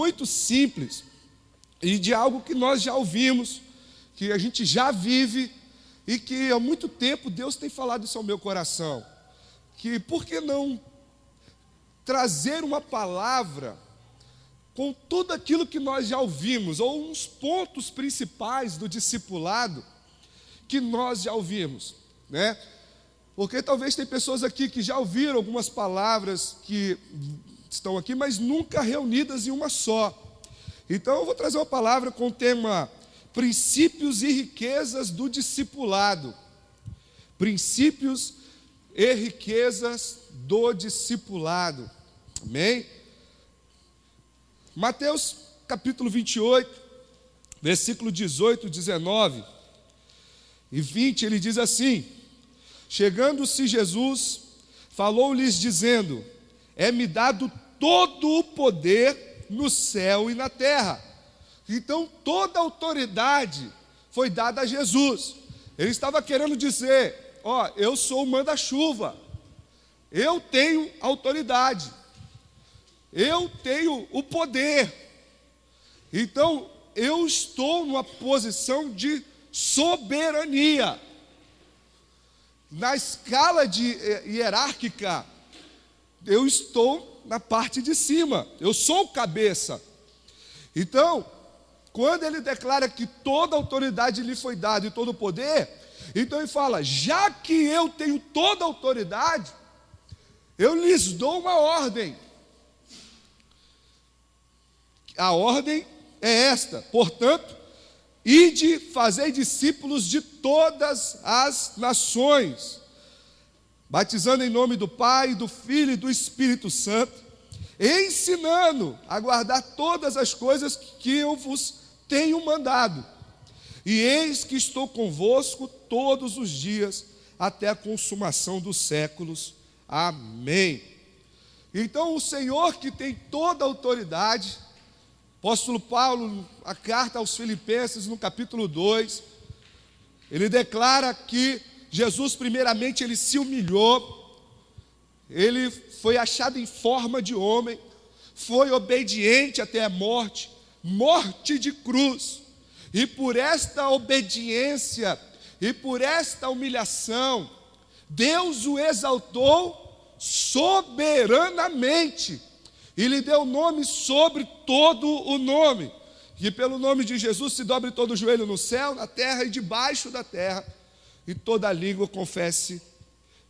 muito simples e de algo que nós já ouvimos, que a gente já vive e que há muito tempo Deus tem falado isso ao meu coração. Que por que não trazer uma palavra com tudo aquilo que nós já ouvimos, ou uns pontos principais do discipulado que nós já ouvimos, né? Porque talvez tem pessoas aqui que já ouviram algumas palavras que estão aqui, mas nunca reunidas em uma só. Então eu vou trazer uma palavra com o tema princípios e riquezas do discipulado. Princípios e riquezas do discipulado. Amém? Mateus capítulo 28, versículo 18, 19 e 20, ele diz assim: chegando-se Jesus, falou-lhes dizendo: é-me dado todo o poder no céu e na terra. Então toda a autoridade foi dada a Jesus. Ele estava querendo dizer: ó, eu sou o manda-chuva, eu tenho autoridade, eu tenho o poder. Então eu estou numa posição de soberania. Na escala hierárquica, eu estou na parte de cima, eu sou o cabeça. Então, quando ele declara que toda a autoridade lhe foi dada e todo o poder, então ele fala: já que eu tenho toda a autoridade, eu lhes dou uma ordem. A ordem é esta: portanto, ide, fazei discípulos de todas as nações, batizando em nome do Pai, do Filho e do Espírito Santo, ensinando a guardar todas as coisas que eu vos tenho mandado. E eis que estou convosco todos os dias, até a consumação dos séculos. Amém. Então o Senhor, que tem toda a autoridade, apóstolo Paulo, a carta aos Filipenses, no capítulo 2, ele declara que Jesus, primeiramente, ele se humilhou, ele foi achado em forma de homem, foi obediente até a morte, morte de cruz, e por esta obediência e por esta humilhação, Deus o exaltou soberanamente, e lhe deu nome sobre todo o nome, que pelo nome de Jesus se dobre todo o joelho no céu, na terra e debaixo da terra, e toda língua confesse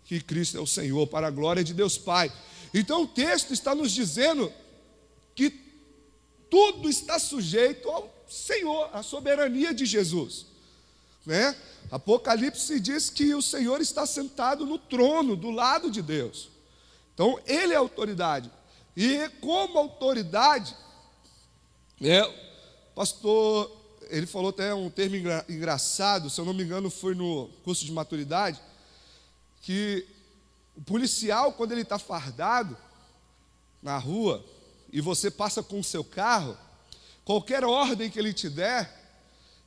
que Cristo é o Senhor, para a glória de Deus Pai. Então o texto está nos dizendo que tudo está sujeito ao Senhor, à soberania de Jesus, né? Apocalipse diz que o Senhor está sentado no trono, do lado de Deus. Então Ele é a autoridade. E como autoridade, o pastor, ele falou até um termo engraçado, se eu não me engano foi no curso de maturidade, que o policial, quando ele está fardado na rua, e você passa com o seu carro, qualquer ordem que ele te der,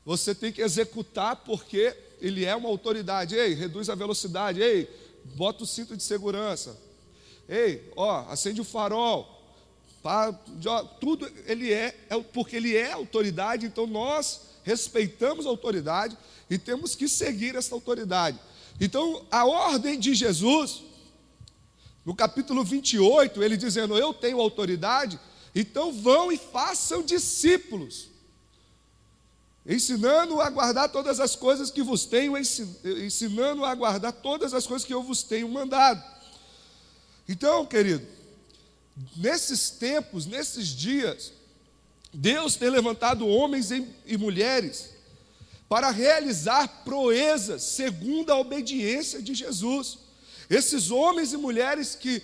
você tem que executar, porque ele é uma autoridade. Ei, reduz a velocidade, ei, bota o cinto de segurança, ei, acende o farol, tudo ele porque ele é autoridade. Então nós respeitamos a autoridade e temos que seguir essa autoridade. Então a ordem de Jesus, no capítulo 28, ele dizendo: eu tenho autoridade, então vão e façam discípulos, ensinando a guardar todas as coisas que vos tenho, ensinando a guardar todas as coisas que eu vos tenho mandado. Então, querido, nesses tempos, nesses dias, Deus tem levantado homens e mulheres para realizar proezas segundo a obediência de Jesus. Esses homens e mulheres que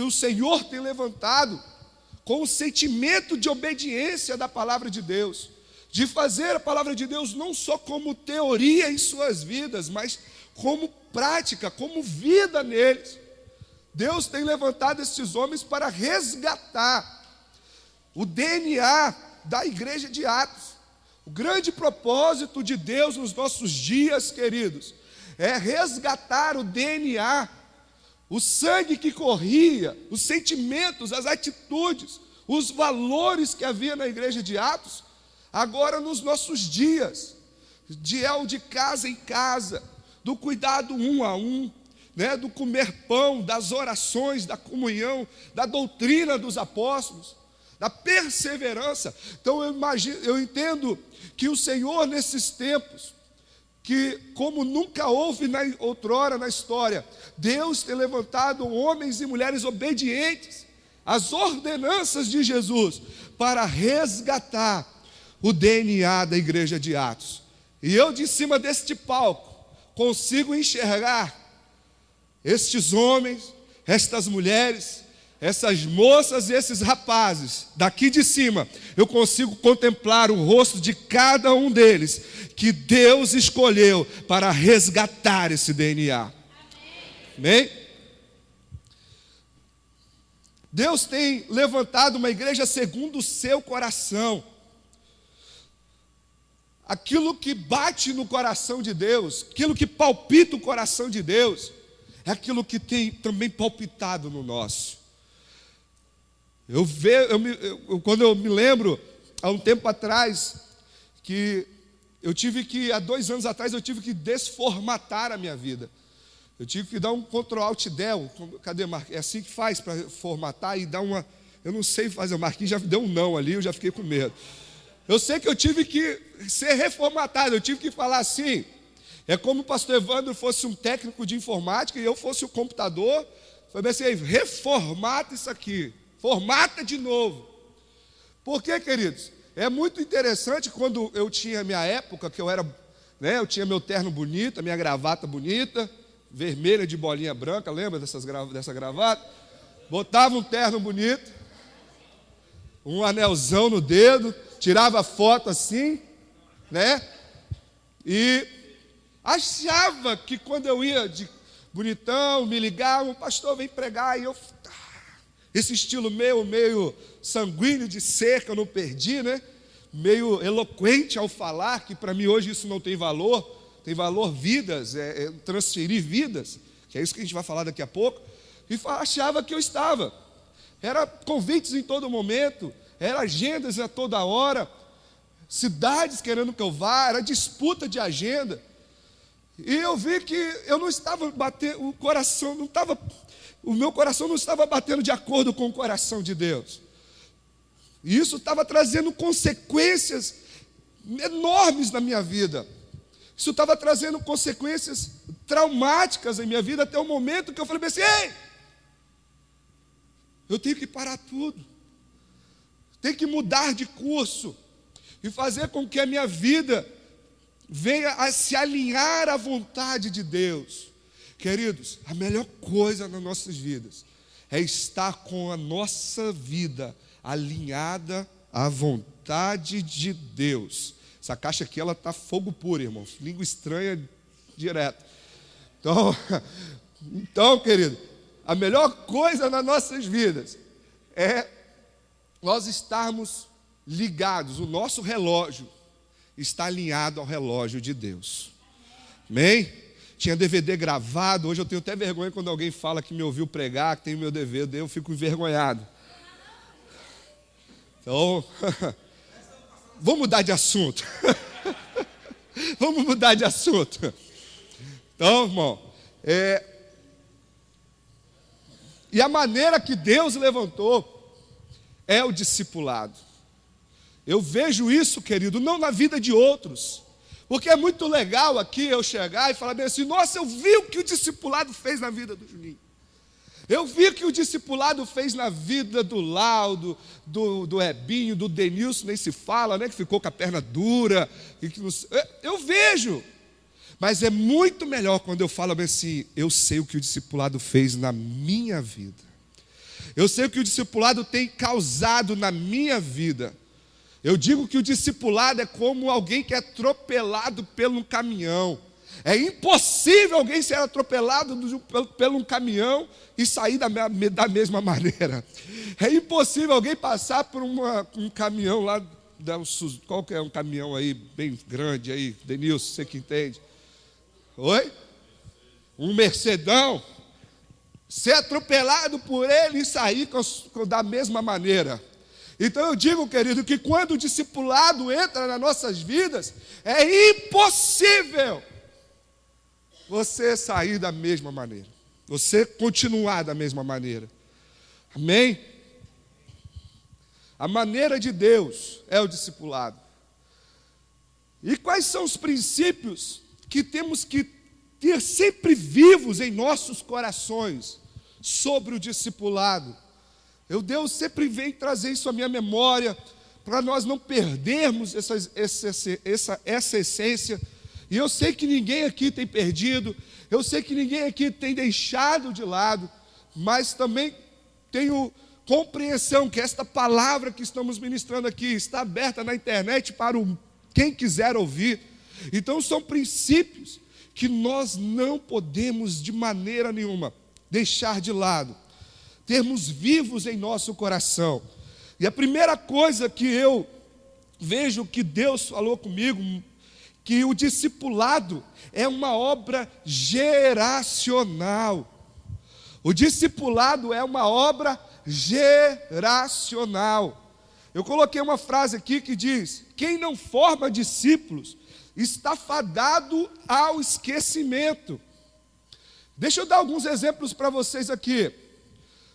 o Senhor tem levantado com o sentimento de obediência da palavra de Deus, de fazer a palavra de Deus não só como teoria em suas vidas, mas como prática, como vida neles. Deus tem levantado esses homens para resgatar o DNA da igreja de Atos. O grande propósito de Deus nos nossos dias, queridos, é resgatar o DNA, o sangue que corria, os sentimentos, as atitudes, os valores que havia na igreja de Atos, agora nos nossos dias, de casa em casa, do cuidado um a um, né, do comer pão, das orações, da comunhão, da doutrina dos apóstolos, da perseverança. Então eu entendo que o Senhor nesses tempos, que como nunca houve outrora na história, Deus tem levantado homens e mulheres obedientes às ordenanças de Jesus para resgatar o DNA da igreja de Atos. E eu de cima deste palco consigo enxergar estes homens, estas mulheres, essas moças e esses rapazes, daqui de cima, eu consigo contemplar o rosto de cada um deles, que Deus escolheu para resgatar esse DNA. Amém? Deus tem levantado uma igreja segundo o seu coração. Aquilo que bate no coração de Deus, aquilo que palpita o coração de Deus, é aquilo que tem também palpitado no nosso. Quando eu me lembro, há um tempo atrás, que há 2 anos atrás, eu tive que desformatar a minha vida. Eu tive que dar um Ctrl Alt Del, cadê Marquinhos? É assim que faz para formatar e dar uma... Eu não sei fazer, o Marquinhos já deu um não ali, eu já fiquei com medo. Eu sei que eu tive que ser reformatado, eu tive que falar assim. É como o pastor Evandro fosse um técnico de informática e eu fosse o computador. Falei assim, reformata isso aqui, formata de novo. Por quê, queridos? É muito interessante quando eu tinha a minha época, que eu era, né, eu tinha meu terno bonito, a minha gravata bonita, vermelha de bolinha branca, lembra dessa gravata? Botava um terno bonito, um anelzão no dedo, tirava foto assim, né? E achava que quando eu ia de bonitão, me ligava, o pastor vem pregar, e eu... Esse estilo meio sanguíneo de ser, que eu não perdi, né? Meio eloquente ao falar, que para mim hoje isso não tem valor. Tem valor vidas, transferir vidas, que é isso que a gente vai falar daqui a pouco. E achava que eu estava. Era convites em todo momento, era agendas a toda hora, cidades querendo que eu vá, era disputa de agenda. E eu vi que eu não estava batendo, o meu coração não estava batendo de acordo com o coração de Deus. E isso estava trazendo consequências enormes na minha vida. Isso estava trazendo consequências traumáticas na minha vida, até o momento que eu falei assim, ei, eu tenho que parar tudo. Tenho que mudar de curso e fazer com que a minha vida venha a se alinhar à vontade de Deus. Queridos, a melhor coisa nas nossas vidas é estar com a nossa vida alinhada à vontade de Deus. Essa caixa aqui, ela está fogo puro, irmãos. Língua estranha direto. Então, querido, a melhor coisa nas nossas vidas é nós estarmos ligados, o nosso relógio está alinhado ao relógio de Deus. Amém? Tinha DVD gravado, hoje eu tenho até vergonha quando alguém fala que me ouviu pregar, que tem o meu DVD, eu fico envergonhado. Então, vamos mudar de assunto. Vamos mudar de assunto. Então, irmão, e a maneira que Deus levantou é o discipulado. Eu vejo isso, querido, não na vida de outros. Porque é muito legal aqui eu chegar e falar bem assim, nossa, eu vi o que o discipulado fez na vida do Juninho. Eu vi o que o discipulado fez na vida do Laudo, do Ebinho, do Denilson, nem se fala, né? Que ficou com a perna dura. Eu vejo. Mas é muito melhor quando eu falo bem assim, eu sei o que o discipulado fez na minha vida. Eu sei o que o discipulado tem causado na minha vida. Eu digo que o discipulado é como alguém que é atropelado pelo caminhão. É impossível alguém ser atropelado pelo um caminhão e sair da mesma maneira. É impossível alguém passar por um caminhão lá, qual que é um caminhão aí bem grande aí, Denilson, você que entende? Oi? Um Mercedão, ser atropelado por ele e sair da mesma maneira. Então eu digo, querido, que quando o discipulado entra nas nossas vidas, é impossível você sair da mesma maneira, você continuar da mesma maneira. Amém? A maneira de Deus é o discipulado. E quais são os princípios que temos que ter sempre vivos em nossos corações sobre o discipulado? Deus sempre vem trazer isso à minha memória, para nós não perdermos essa essência. E eu sei que ninguém aqui tem perdido, eu sei que ninguém aqui tem deixado de lado, mas também tenho compreensão que esta palavra que estamos ministrando aqui está aberta na internet para quem quiser ouvir. Então são princípios que nós não podemos de maneira nenhuma deixar de lado, termos vivos em nosso coração. E a primeira coisa que eu vejo que Deus falou comigo, que o discipulado é uma obra geracional. O discipulado é uma obra geracional. Eu coloquei uma frase aqui que diz: quem não forma discípulos está fadado ao esquecimento. Deixa eu dar alguns exemplos para vocês aqui.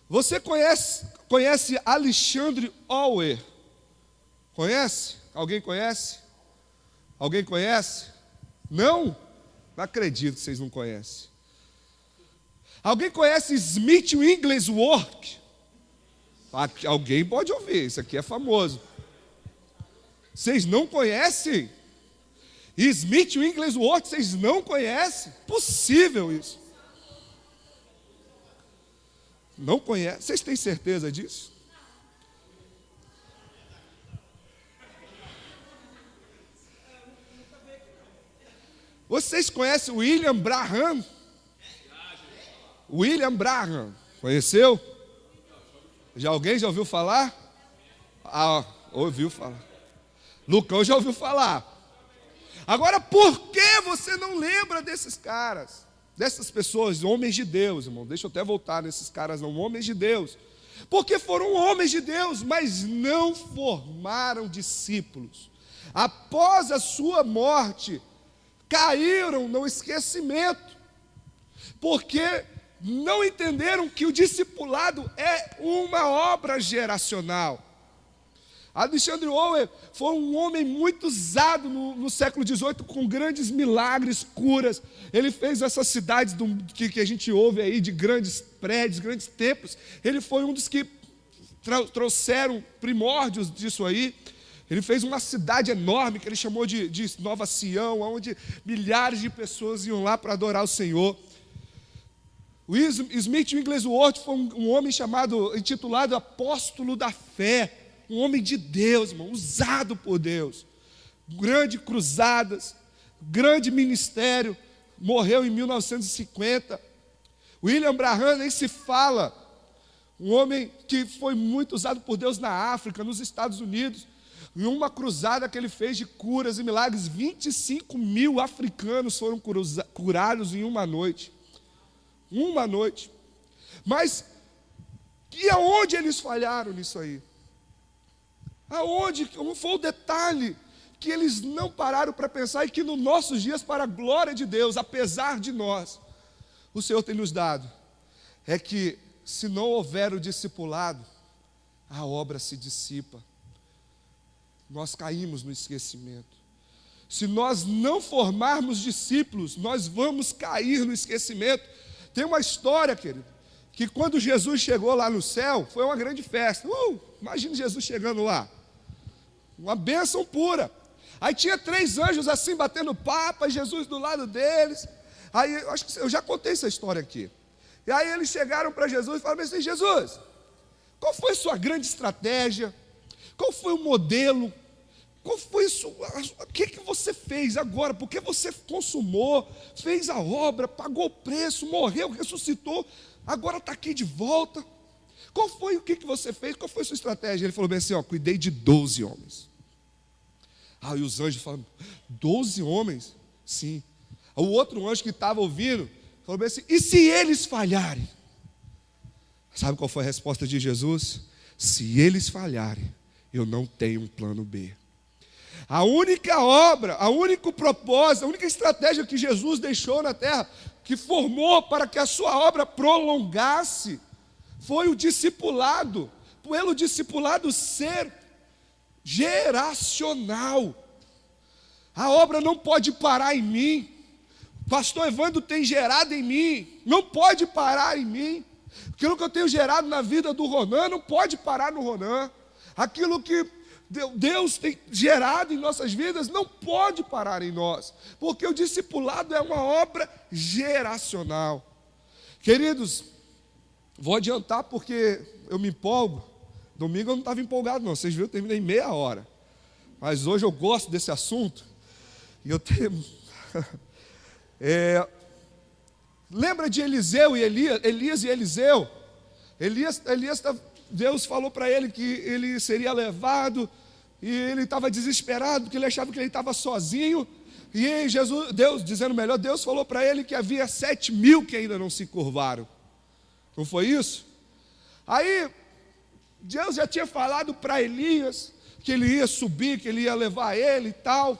Você conhece Alexandre Auer? Conhece? Alguém conhece? Alguém conhece? Não? Não acredito que vocês não conhecem. Alguém conhece Smith Wigglesworth? Alguém pode ouvir, isso aqui é famoso. Vocês não conhecem? Smith Wigglesworth, vocês não conhecem? Possível isso. Não conhece? Vocês têm certeza disso? Vocês conhecem William Branham? William Branham, conheceu? Alguém já ouviu falar? Ouviu falar. Lucão já ouviu falar. Agora, por que você não lembra desses caras? Dessas pessoas, homens de Deus, irmão. Deixa eu até voltar nesses caras, não, homens de Deus. Porque foram homens de Deus, mas não formaram discípulos. Após a sua morte, caíram no esquecimento. Porque não entenderam que o discipulado é uma obra geracional. Alexandre Auer foi um homem muito usado no século XVIII, com grandes milagres, curas. Ele fez essas cidades que a gente ouve aí, de grandes prédios, grandes templos. Ele foi um dos que trouxeram primórdios disso aí. Ele fez uma cidade enorme, que ele chamou de Nova Sião, onde milhares de pessoas iam lá para adorar o Senhor. O Smith Wigglesworth foi um homem intitulado Apóstolo da Fé. Um homem de Deus, irmão, usado por Deus. Grande cruzadas, grande ministério, morreu em 1950. William Branham nem se fala. Um homem que foi muito usado por Deus na África, nos Estados Unidos. Em uma cruzada que ele fez de curas e milagres, 25 mil africanos foram curados em uma noite. Uma noite. Mas, e aonde eles falharam nisso aí? Aonde? Como foi o detalhe que eles não pararam para pensar, e que nos nossos dias, para a glória de Deus, apesar de nós, o Senhor tem nos dado, é que se não houver o discipulado, a obra se dissipa. Nós caímos no esquecimento. Se nós não formarmos discípulos, nós vamos cair no esquecimento. Tem uma história, querido, que quando Jesus chegou lá no céu, foi uma grande festa. Imagina Jesus chegando lá. Uma bênção pura. Aí tinha 3 anjos assim, batendo papo, e Jesus do lado deles. Aí, acho que eu já contei essa história aqui. E aí eles chegaram para Jesus e falaram assim: Jesus, qual foi a sua grande estratégia? Qual foi o modelo? Qual foi isso? O que você fez agora? Porque você consumou, fez a obra, pagou o preço, morreu, ressuscitou, agora está aqui de volta. Qual foi o que você fez? Qual foi a sua estratégia? Ele falou bem assim: cuidei de 12 homens. E os anjos falaram: 12 homens? Sim. O outro anjo que estava ouvindo falou bem assim: e se eles falharem? Sabe qual foi a resposta de Jesus? Se eles falharem, eu não tenho um plano B. A única obra, o único propósito, a única estratégia que Jesus deixou na terra, que formou para que a sua obra prolongasse, foi o discipulado, pelo discipulado ser geracional. A obra não pode parar em mim. Pastor Evandro tem gerado em mim, não pode parar em mim. Aquilo que eu tenho gerado na vida do Ronan não pode parar no Ronan. Aquilo que Deus tem gerado em nossas vidas não pode parar em nós, porque o discipulado é uma obra geracional. Queridos, vou adiantar porque eu me empolgo. Domingo eu não estava empolgado não, vocês viram, eu terminei em meia hora. Mas hoje eu gosto desse assunto. E eu tenho... Lembra de Eliseu e Elias e Eliseu? Elias, Deus falou para ele que ele seria levado, e ele estava desesperado, porque ele achava que ele estava sozinho. E Deus falou para ele que havia 7.000 que ainda não se curvaram. Não foi isso? Aí, Deus já tinha falado para Elias que ele ia subir, que ele ia levar ele e tal.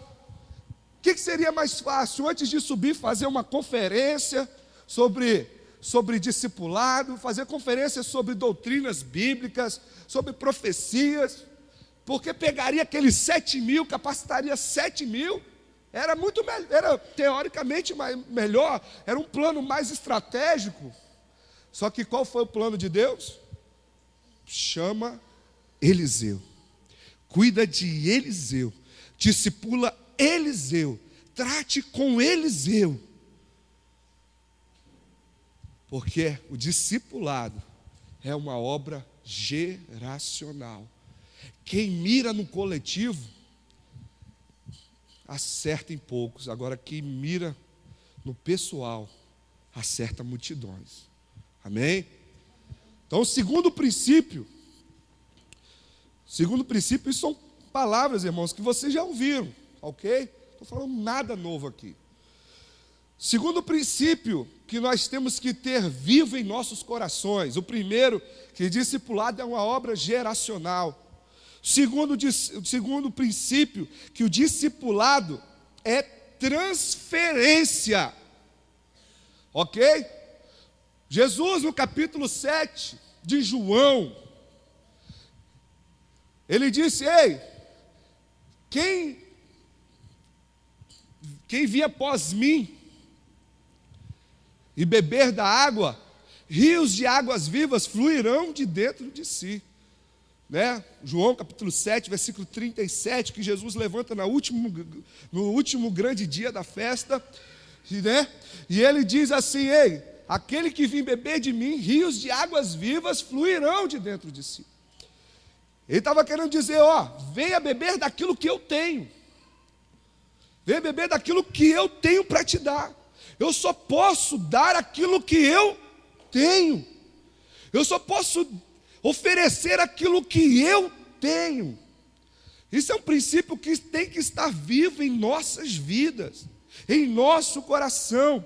O que seria mais fácil? Antes de subir, fazer uma conferência sobre discipulado, fazer conferência sobre doutrinas bíblicas, sobre profecias, porque pegaria aqueles 7.000, capacitaria 7.000, era muito melhor, era teoricamente melhor, era um plano mais estratégico. Só que qual foi o plano de Deus? Chama Eliseu, cuida de Eliseu, discipula Eliseu, trate com Eliseu, porque o discipulado é uma obra geracional. Quem mira no coletivo acerta em poucos, agora quem mira no pessoal acerta multidões. Amém? Então, o segundo princípio, isso são palavras, irmãos, que vocês já ouviram, ok? Não estou falando nada novo aqui. Segundo princípio que nós temos que ter vivo em nossos corações. O primeiro, que discipulado é uma obra geracional. Segundo princípio, que o discipulado é transferência. Ok? Jesus, no capítulo 7 de João, ele disse: ei, quem vir após mim e beber da água, rios de águas vivas fluirão de dentro de si. Né? João capítulo 7, versículo 37, que Jesus levanta no último grande dia da festa, né? E ele diz assim: ei, aquele que vir beber de mim, rios de águas vivas fluirão de dentro de si. Ele estava querendo dizer: ó, venha beber daquilo que eu tenho, venha beber daquilo que eu tenho para te dar. Eu só posso dar aquilo que eu tenho, eu só posso oferecer aquilo que eu tenho. Isso é um princípio que tem que estar vivo em nossas vidas, em nosso coração.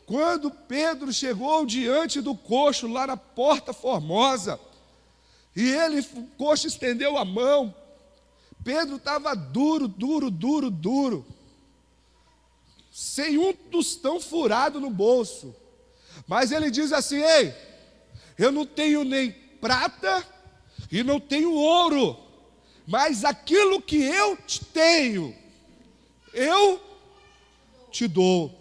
Quando Pedro chegou diante do coxo, lá na Porta Formosa, e o coxo estendeu a mão, Pedro estava duro, sem um tostão furado no bolso, mas ele diz assim: ei, eu não tenho nem prata e não tenho ouro, mas aquilo que eu tenho, eu te dou.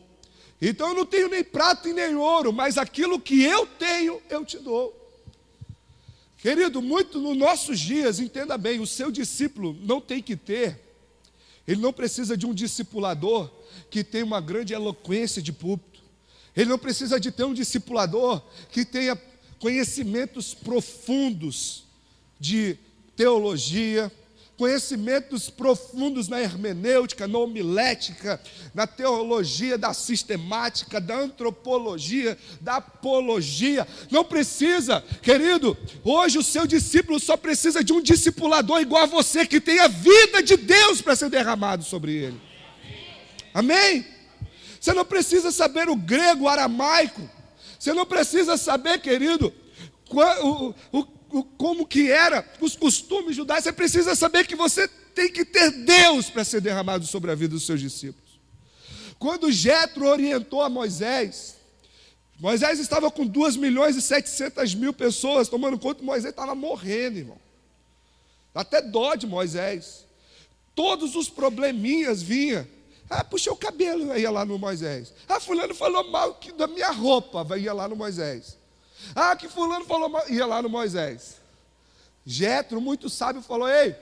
Então eu não tenho nem prata e nem ouro, mas aquilo que eu tenho, eu te dou. Querido, muito nos nossos dias, entenda bem, o seu discípulo não tem que ter, ele não precisa de um discipulador que tenha uma grande eloquência de púlpito, ele não precisa de ter um discipulador que tenha conhecimentos profundos de teologia, conhecimentos profundos na hermenêutica, na homilética, na teologia da sistemática, da antropologia, da apologia. Não precisa, querido. Hoje o seu discípulo só precisa de um discipulador igual a você, que tem a vida de Deus para ser derramado sobre ele. Amém? Você não precisa saber o grego, o aramaico. Você não precisa saber, querido, como que era os costumes judaicos, você precisa saber que você tem que ter Deus para ser derramado sobre a vida dos seus discípulos. Quando Jetro orientou a Moisés, Moisés estava com 2.700.000 pessoas tomando conta, e Moisés estava morrendo, irmão. Até dó de Moisés. Todos os probleminhas vinham. Puxei o cabelo, ia lá no Moisés. Fulano falou mal da minha roupa, ia lá no Moisés. Que fulano falou mal, ia lá no Moisés. Jetro, muito sábio, falou: ei,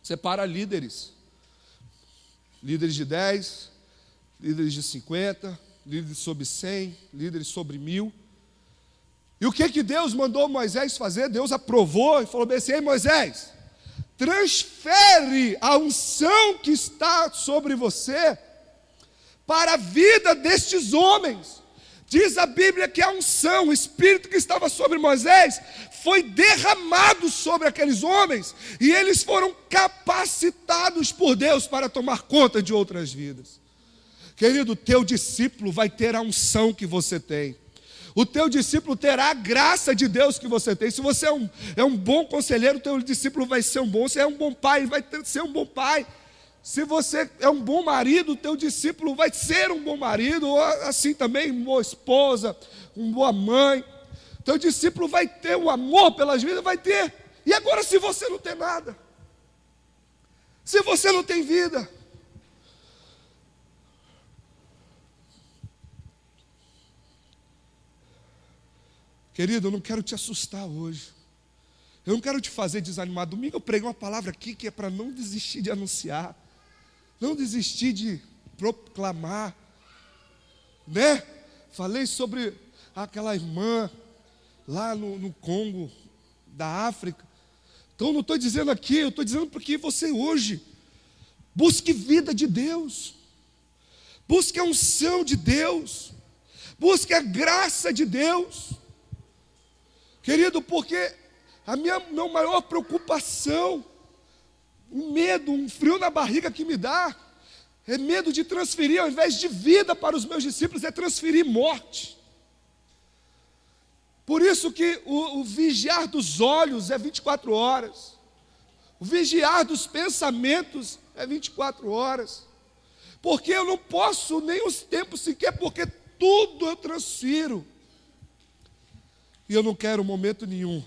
separa líderes. Líderes de 10, líderes de 50, líderes sobre 100, líderes sobre 1000. E o que Deus mandou Moisés fazer? Deus aprovou e falou bem assim: ei, Moisés, transfere a unção que está sobre você para a vida destes homens. Diz a Bíblia que a unção, o Espírito que estava sobre Moisés, foi derramado sobre aqueles homens, e eles foram capacitados por Deus para tomar conta de outras vidas. Querido, o teu discípulo vai ter a unção que você tem. O teu discípulo terá a graça de Deus que você tem. Se você é um bom conselheiro, o teu discípulo vai ser um bom. Se é um bom pai, ele vai ser um bom pai. Se você é um bom marido, o teu discípulo vai ser um bom marido. Ou assim também, uma boa esposa, uma boa mãe. Teu discípulo vai ter o amor pelas vidas, vai ter. E agora, se você não tem nada? Se você não tem vida? Querido, eu não quero te assustar hoje. Eu não quero te fazer desanimar. Domingo eu preguei uma palavra aqui que é para não desistir de anunciar. Não desistir de proclamar. Né? Falei sobre aquela irmã lá no Congo, da África. Então não estou dizendo aqui, eu estou dizendo porque você hoje busque vida de Deus. Busque a unção de Deus. Busque a graça de Deus. Querido, porque a minha maior preocupação, um medo, um frio na barriga que me dá, é medo de transferir, ao invés de vida para os meus discípulos, é transferir morte. Por isso que o vigiar dos olhos é 24 horas. O vigiar dos pensamentos é 24 horas. Porque eu não posso nem os tempos sequer, porque tudo eu transfiro. E eu não quero, momento nenhum,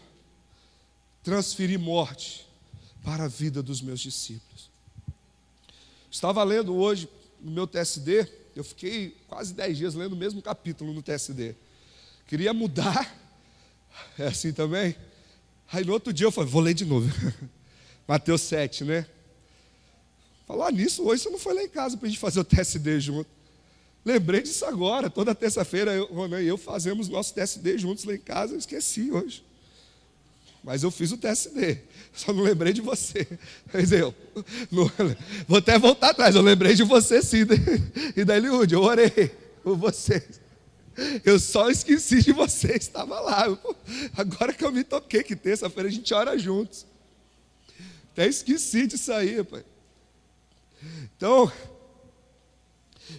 transferir morte para a vida dos meus discípulos. Estava lendo hoje no meu TSD, eu fiquei quase 10 dias lendo o mesmo capítulo no TSD. Queria mudar, é assim também. Aí no outro dia eu falei, vou ler de novo. Mateus 7, né? Falar nisso, hoje você não foi lá em casa para a gente fazer o TSD junto. Lembrei disso agora, toda terça-feira Ronan e eu fazemos nosso TSD juntos lá em casa, eu esqueci hoje. Mas eu fiz o TSD, só não lembrei de você. Mas vou até voltar atrás, eu lembrei de você sim. E da Eliúde, eu orei por vocês. Eu só esqueci de você, estava lá. Agora que eu me toquei, que terça-feira a gente ora juntos. Até esqueci disso aí, pai. Então,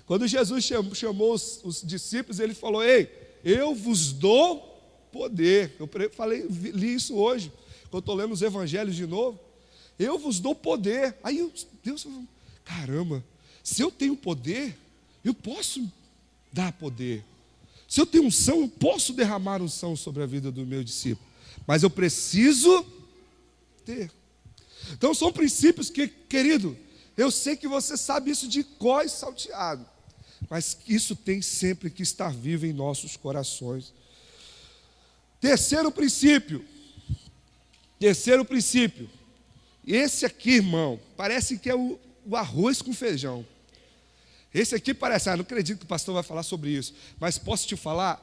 quando Jesus chamou os discípulos, ele falou, ei, eu vos dou poder. Eu li isso hoje, quando eu estou lendo os evangelhos de novo. Eu vos dou poder. Aí Deus falou, caramba, se eu tenho poder, eu posso dar poder. Se eu tenho unção, eu posso derramar unção sobre a vida do meu discípulo. Mas eu preciso ter. Então são princípios que, querido, eu sei que você sabe isso de cor e salteado, mas isso tem sempre que estar vivo em nossos corações. Terceiro princípio. Esse aqui, irmão, parece que é o arroz com feijão. Esse aqui parece, não acredito que o pastor vai falar sobre isso, mas posso te falar,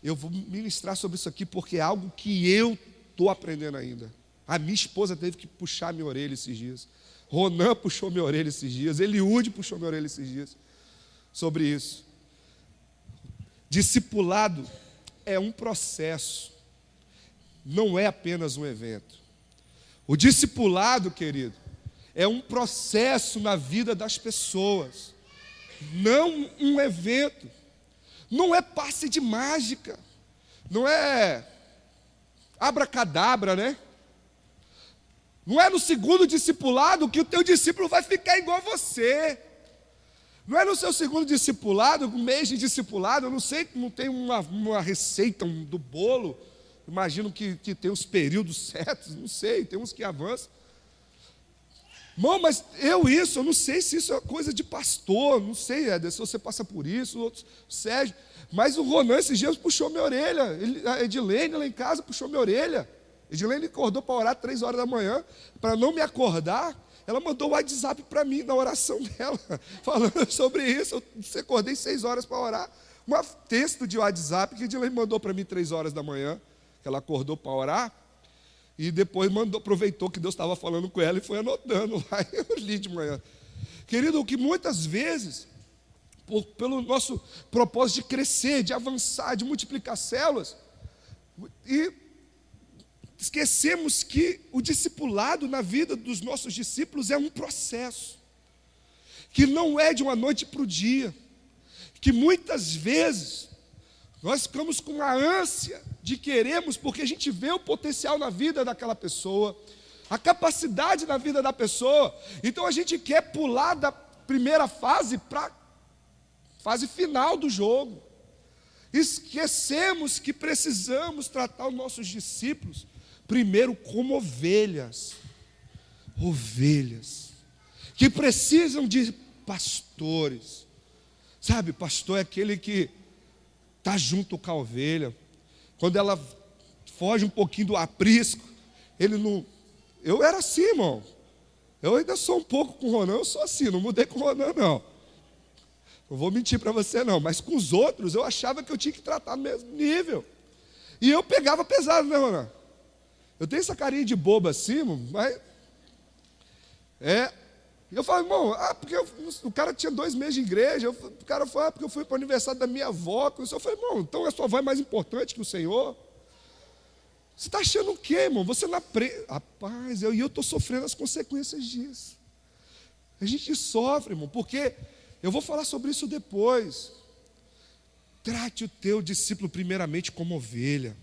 eu vou ministrar sobre isso aqui porque é algo que eu estou aprendendo ainda. A minha esposa teve que puxar minha orelha esses dias. Ronan puxou minha orelha esses dias. Eliúde puxou minha orelha esses dias. Sobre isso. Discipulado é um processo. Não é apenas um evento. O discipulado, querido, é um processo na vida das pessoas. Não um evento. Não é passe de mágica. Não é abracadabra, né? Não é no segundo discipulado que o teu discípulo vai ficar igual a você. Não é no seu segundo discipulado, um mês de discipulado, eu não sei, não tem uma receita do bolo. Imagino que tem os períodos certos, não sei, tem uns que avançam. Irmão, mas eu não sei se isso é coisa de pastor, não sei, Éder, se você passa por isso, outros, Sérgio. Mas o Ronan esses dias puxou minha orelha, a Edilene lá em casa puxou minha orelha. Edilene acordou para orar 3 horas da manhã, para não me acordar, ela mandou o WhatsApp para mim, na oração dela, falando sobre isso. Eu acordei 6 horas para orar. Um texto de WhatsApp que a Edilene mandou para mim 3 horas da manhã, que ela acordou para orar, e depois aproveitou que Deus estava falando com ela e foi anotando lá, eu li de manhã. Querido, o que muitas vezes, pelo nosso propósito de crescer, de avançar, de multiplicar células, e esquecemos que o discipulado na vida dos nossos discípulos é um processo, que não é de uma noite para o dia, que muitas vezes nós ficamos com a ânsia de queremos, porque a gente vê o potencial na vida daquela pessoa, a capacidade na vida da pessoa, então a gente quer pular da primeira fase para a fase final do jogo. Esquecemos que precisamos tratar os nossos discípulos primeiro como ovelhas, que precisam de pastores. Sabe, pastor é aquele que está junto com a ovelha. Quando ela foge um pouquinho do aprisco, ele não... Eu era assim, irmão. Eu ainda sou um pouco com o Ronan, eu sou assim, não mudei com o Ronan, não. Não vou mentir para você, não. Mas com os outros, eu achava que eu tinha que tratar no mesmo nível. E eu pegava pesado, né, Ronan? Eu tenho essa carinha de boba assim, mas... Eu falo, irmão, porque o cara tinha 2 meses de igreja, o cara falou, porque eu fui para o aniversário da minha avó. Eu falei, irmão, então a sua avó é mais importante que o Senhor? Você está achando o quê, irmão? Você não aprende. Rapaz, eu estou sofrendo as consequências disso. A gente sofre, irmão, porque eu vou falar sobre isso depois. Trate o teu discípulo primeiramente como ovelha.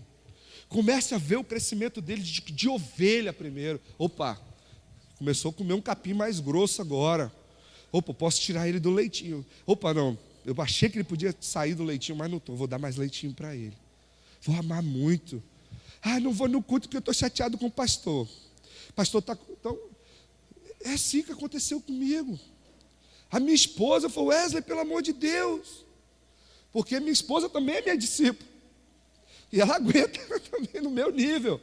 Comece a ver o crescimento dele de ovelha primeiro. Opa, começou a comer um capim mais grosso agora. Opa, posso tirar ele do leitinho. Opa, não, eu achei que ele podia sair do leitinho, mas não estou, vou dar mais leitinho para ele. Vou amar muito. Não vou no culto porque eu estou chateado com o pastor. O pastor está... Então, é assim que aconteceu comigo. A minha esposa falou, Wesley, pelo amor de Deus. Porque minha esposa também é minha discípula. E ela aguenta também no meu nível.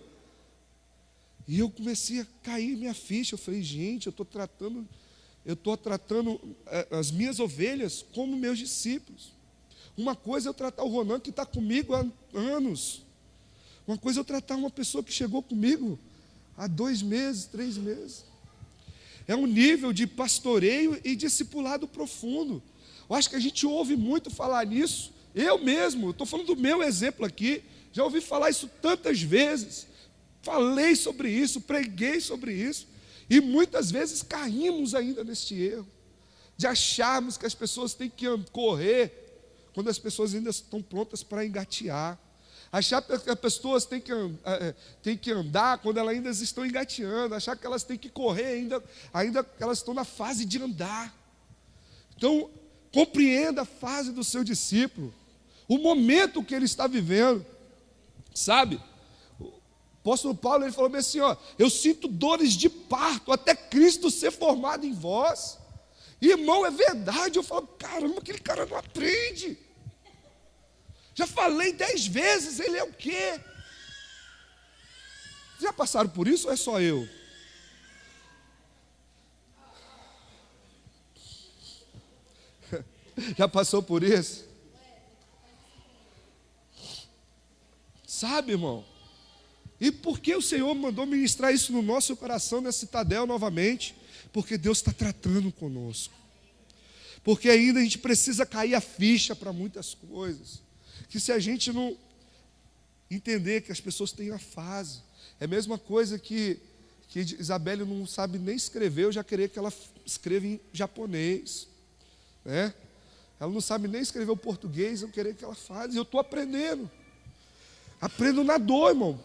E eu comecei a cair minha ficha. Eu falei, gente, eu estou tratando as minhas ovelhas como meus discípulos. Uma coisa é eu tratar o Ronan que está comigo há anos. Uma coisa é eu tratar uma pessoa que chegou comigo há 2 meses, 3 meses. É um nível de pastoreio e discipulado profundo. Eu acho que a gente ouve muito falar nisso. Eu mesmo, estou falando do meu exemplo aqui. Já ouvi falar isso tantas vezes. Falei sobre isso, preguei sobre isso. E muitas vezes caímos ainda neste erro. De acharmos que as pessoas têm que correr quando as pessoas ainda estão prontas para engatear. Achar que as pessoas têm que andar quando elas ainda estão engateando. Achar que elas têm que correr ainda que elas estão na fase de andar. Então, compreenda a fase do seu discípulo. O momento que ele está vivendo. Sabe? O apóstolo Paulo ele falou bem assim, eu sinto dores de parto até Cristo ser formado em vós. Irmão, é verdade. Eu falo, caramba, aquele cara não aprende. Já falei 10 vezes, ele é o quê? Já passaram por isso ou é só eu? Já passou por isso? Sabe, irmão? E por que o Senhor mandou ministrar isso no nosso coração, nessa citadel novamente? Porque Deus está tratando conosco. Porque ainda a gente precisa cair a ficha para muitas coisas. Que se a gente não entender que as pessoas têm a fase, é a mesma coisa que Isabelle não sabe nem escrever, eu já querer que ela escreva em japonês, né? Ela não sabe nem escrever o português, eu querer que ela faça, e eu estou aprendendo. Aprendo na dor, irmão.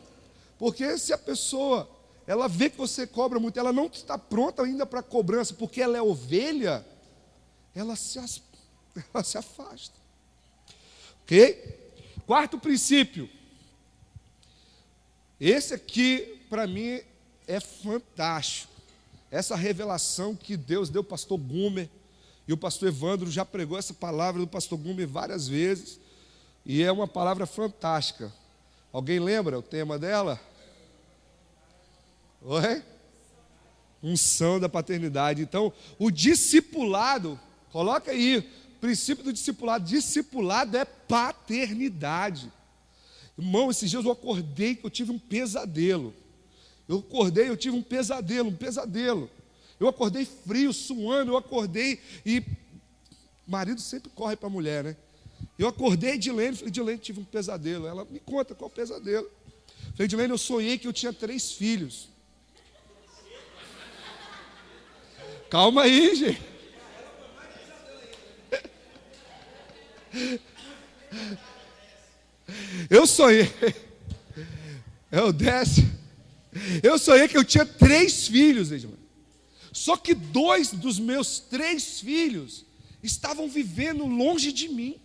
Porque se a pessoa, ela vê que você cobra muito, ela não está pronta ainda para a cobrança, porque ela é ovelha, ela se afasta. Ok? Quarto princípio. Esse aqui, para mim, é fantástico. Essa revelação que Deus deu ao pastor Gumer, e o pastor Evandro já pregou essa palavra do pastor Gumer várias vezes, e é uma palavra fantástica. Alguém lembra o tema dela? Oi? Unção da paternidade. Então, o discipulado, coloca aí, princípio do discipulado. Discipulado é paternidade. Irmão, esses dias eu acordei que eu tive um pesadelo. Eu tive um pesadelo. Eu acordei frio, suando, eu acordei e marido sempre corre para a mulher, né? Eu acordei Edilene, falei, Edilene, tive um pesadelo. Ela me conta qual pesadelo. Falei, Edilene, eu sonhei que eu tinha 3 filhos. Calma aí, gente. Eu sonhei. Eu sonhei que eu tinha 3 filhos, Edilene. Só que 2 dos meus 3 filhos estavam vivendo longe de mim.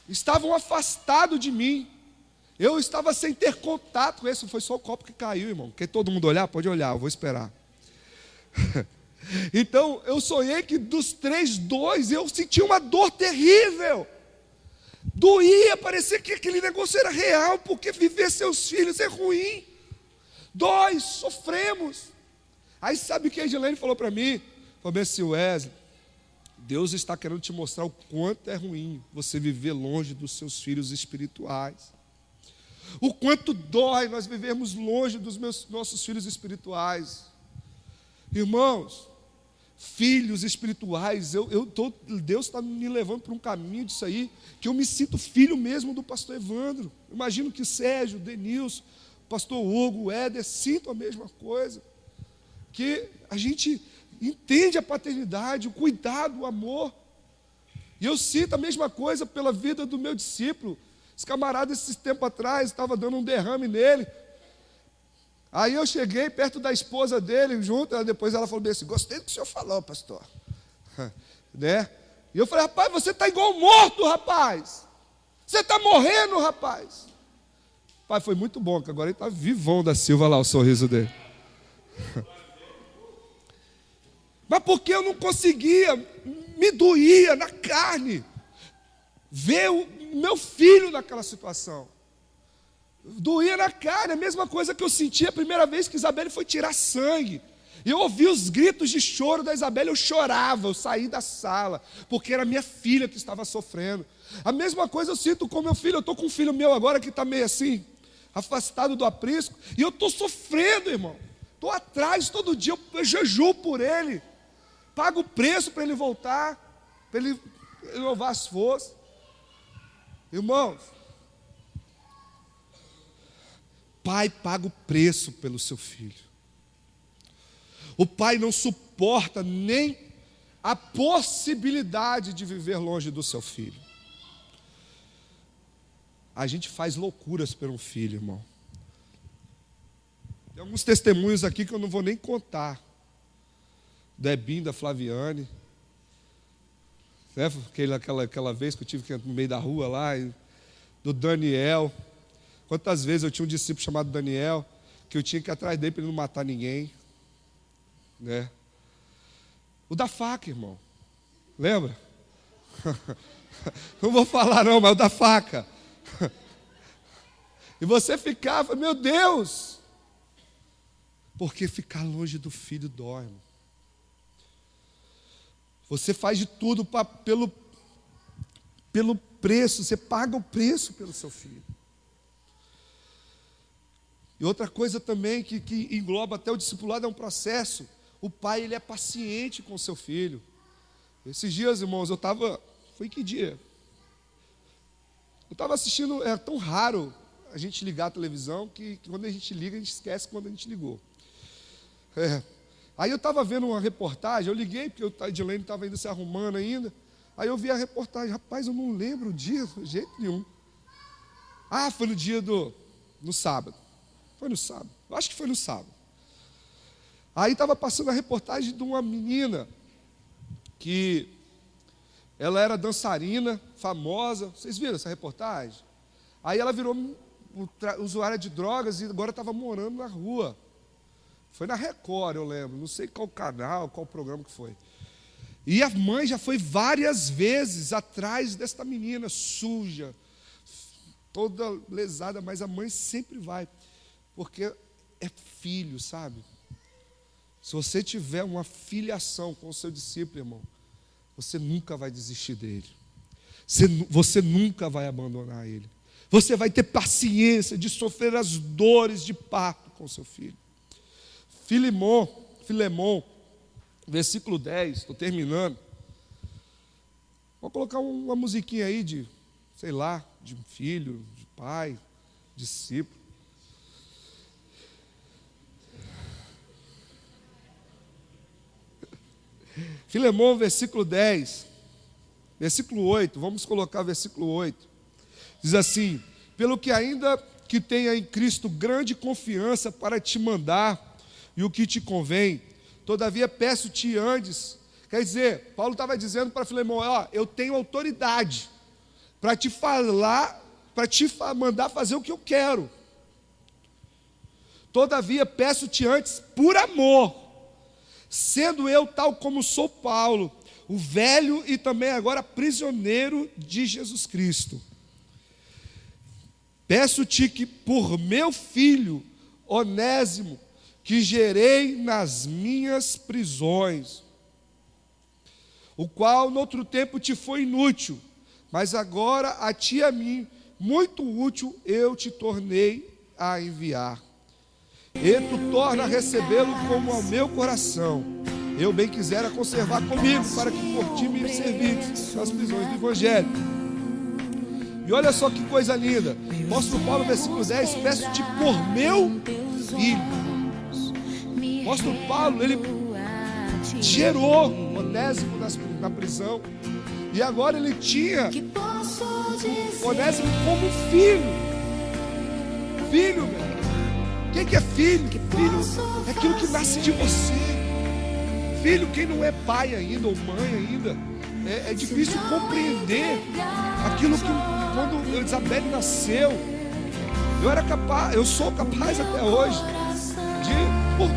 Estavam afastados de mim. Eu estava sem ter contato com esse. Foi só o copo que caiu, irmão. Quer todo mundo olhar? Pode olhar, eu vou esperar. Então, eu sonhei que dos 3, 2, eu senti uma dor terrível. Doía, parecia que aquele negócio era real, porque viver seus filhos é ruim. Dói, sofremos. Aí sabe o que a Edilene falou para mim? Falou assim, Wesley, Deus está querendo te mostrar o quanto é ruim você viver longe dos seus filhos espirituais. O quanto dói nós vivermos longe dos nossos filhos espirituais. Irmãos, filhos espirituais, Deus está me levando para um caminho disso aí, que eu me sinto filho mesmo do pastor Evandro. Imagino que Sérgio, Denilson, pastor Hugo, Éder, sintam a mesma coisa. Que a gente entende a paternidade, o cuidado, o amor. E eu sinto a mesma coisa pela vida do meu discípulo. Esse camarada, esse tempo atrás, estava dando um derrame nele. Aí eu cheguei perto da esposa dele, junto, depois ela falou assim, gostei do que o senhor falou, pastor. Né? E eu falei, rapaz, você está igual morto, rapaz. Você está morrendo, rapaz. Pai, foi muito bom, que agora ele está vivão da Silva lá, o sorriso dele. Mas porque eu não conseguia, me doía na carne, ver o meu filho naquela situação. Doía na carne, a mesma coisa que eu senti a primeira vez que Isabelle foi tirar sangue. Eu ouvi os gritos de choro da Isabelle, eu chorava, eu saí da sala, porque era minha filha que estava sofrendo. A mesma coisa eu sinto com meu filho, eu estou com um filho meu agora que está meio assim, afastado do aprisco, e eu estou sofrendo, irmão. Estou atrás todo dia, eu jejuo por ele, pago o preço para ele voltar, para ele renovar as forças. Irmãos, pai paga o preço pelo seu filho. O pai não suporta nem a possibilidade de viver longe do seu filho. A gente faz loucuras por um filho, irmão. Tem alguns testemunhos aqui que eu não vou nem contar. Do Ebinho, da Flaviane. Né? Aquela vez que eu tive que ir no meio da rua lá. Do Daniel. Quantas vezes eu tinha um discípulo chamado Daniel, que eu tinha que ir atrás dele para ele não matar ninguém. Né? O da faca, irmão. Lembra? Não vou falar não, mas o da faca. E você ficava, meu Deus. Porque ficar longe do filho dói, irmão. Você faz de tudo pelo preço, você paga o preço pelo seu filho. E outra coisa também que engloba até o discipulado é um processo. O pai, ele é paciente com o seu filho. Esses dias, irmãos, foi que dia? Eu estava assistindo, é tão raro a gente ligar a televisão, que quando a gente liga, a gente esquece quando a gente ligou. Aí eu estava vendo uma reportagem, eu liguei, porque a Edilene estava ainda se arrumando ainda. Aí eu vi a reportagem, rapaz, eu não lembro o dia, de jeito nenhum. Ah, foi no dia no sábado. Foi no sábado. Eu acho que foi no sábado. Aí estava passando a reportagem de uma menina que ela era dançarina, famosa. Vocês viram essa reportagem? Aí ela virou usuária de drogas e agora estava morando na rua. Foi na Record, eu lembro. Não sei qual canal, qual programa que foi. E a mãe já foi várias vezes atrás desta menina, suja, toda lesada, mas a mãe sempre vai, porque é filho, sabe? Se você tiver uma filiação com o seu discípulo, irmão, você nunca vai desistir dele. Você nunca vai abandonar ele. Você vai ter paciência de sofrer as dores de parto com seu filho. Filemon, versículo 10, estou terminando. Vou colocar uma musiquinha aí de, sei lá, de filho, de pai, discípulo. Filemon, versículo 10, versículo 8, vamos colocar versículo 8. Diz assim: pelo que ainda que tenha em Cristo grande confiança para te mandar e o que te convém, todavia peço-te antes. Quer dizer, Paulo estava dizendo para Filemon: ó, eu tenho autoridade para te falar, para te mandar fazer o que eu quero. Todavia peço-te antes por amor, sendo eu tal como sou Paulo, o velho e também agora prisioneiro de Jesus Cristo. Peço-te que por meu filho Onésimo, que gerei nas minhas prisões, o qual noutro tempo te foi inútil, mas agora a ti e a mim, muito útil, eu te tornei a enviar. E tu torna a recebê-lo como ao meu coração. Eu bem quisera conservar comigo, para que por ti me servisses nas prisões do Evangelho. E olha só que coisa linda. Apóstolo Paulo, versículo 10, peço-te por meu filho. Apóstolo Paulo, ele gerou Onésimo na prisão. E agora ele tinha Onésimo como filho. Filho, meu. Quem que é filho? Filho é aquilo que nasce de você. Filho, quem não é pai ainda ou mãe ainda, é difícil compreender aquilo que quando Isabelle nasceu, eu sou capaz até hoje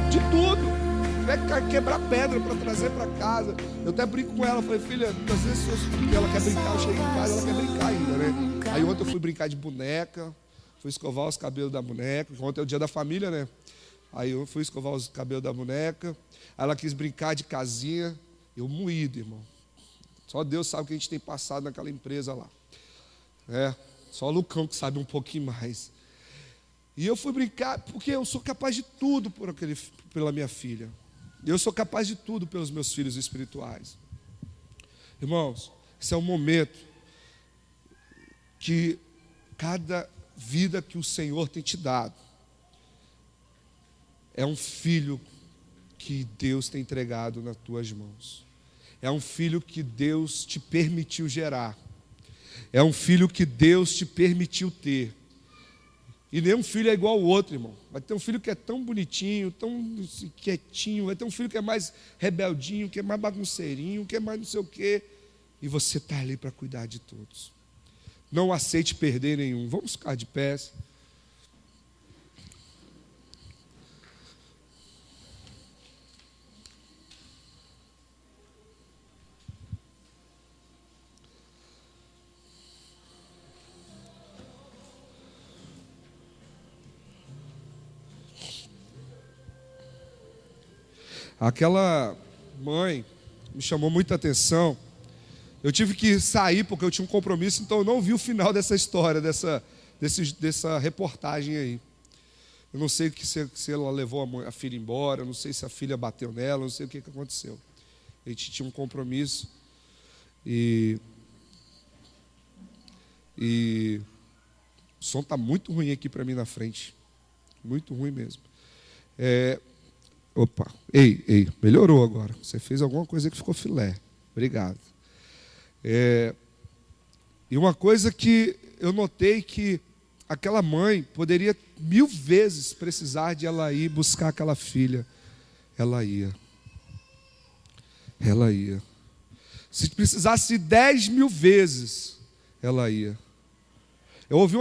de tudo. Quebrar pedra para trazer para casa. Eu até brinco com ela, falei: filha, às vezes ela quer brincar, eu chego em casa, ela quer brincar ainda, né? Aí ontem eu fui brincar de boneca, fui escovar os cabelos da boneca. Ontem é o dia da família, né? Aí eu fui escovar os cabelos da boneca. Aí ela quis brincar de casinha. Eu moído, irmão. Só Deus sabe o que a gente tem passado naquela empresa lá. Só o Lucão que sabe um pouquinho mais. E eu fui brincar, porque eu sou capaz de tudo pela minha filha. Eu sou capaz de tudo pelos meus filhos espirituais. Irmãos, esse é um momento que cada vida que o Senhor tem te dado é um filho que Deus tem entregado nas tuas mãos. É um filho que Deus te permitiu gerar. É um filho que Deus te permitiu ter. E nenhum filho é igual ao outro, irmão. Vai ter um filho que é tão bonitinho, tão quietinho. Vai ter um filho que é mais rebeldinho, que é mais bagunceirinho, que é mais não sei o quê. E você está ali para cuidar de todos. Não aceite perder nenhum. Vamos ficar de pé. Aquela mãe me chamou muita atenção. Eu tive que sair porque eu tinha um compromisso, então eu não vi o final dessa história, dessa reportagem aí. Eu não sei se ela levou a filha embora, eu não sei se a filha bateu nela, eu não sei o que aconteceu. A gente tinha um compromisso e o som está muito ruim aqui para mim na frente. Muito ruim mesmo. Opa, ei, melhorou agora. Você fez alguma coisa que ficou filé. Obrigado. E uma coisa que eu notei que aquela mãe poderia 1000 vezes precisar de ela ir buscar aquela filha. Ela ia. Ela ia. Se precisasse 10.000 vezes, ela ia. Eu ouvi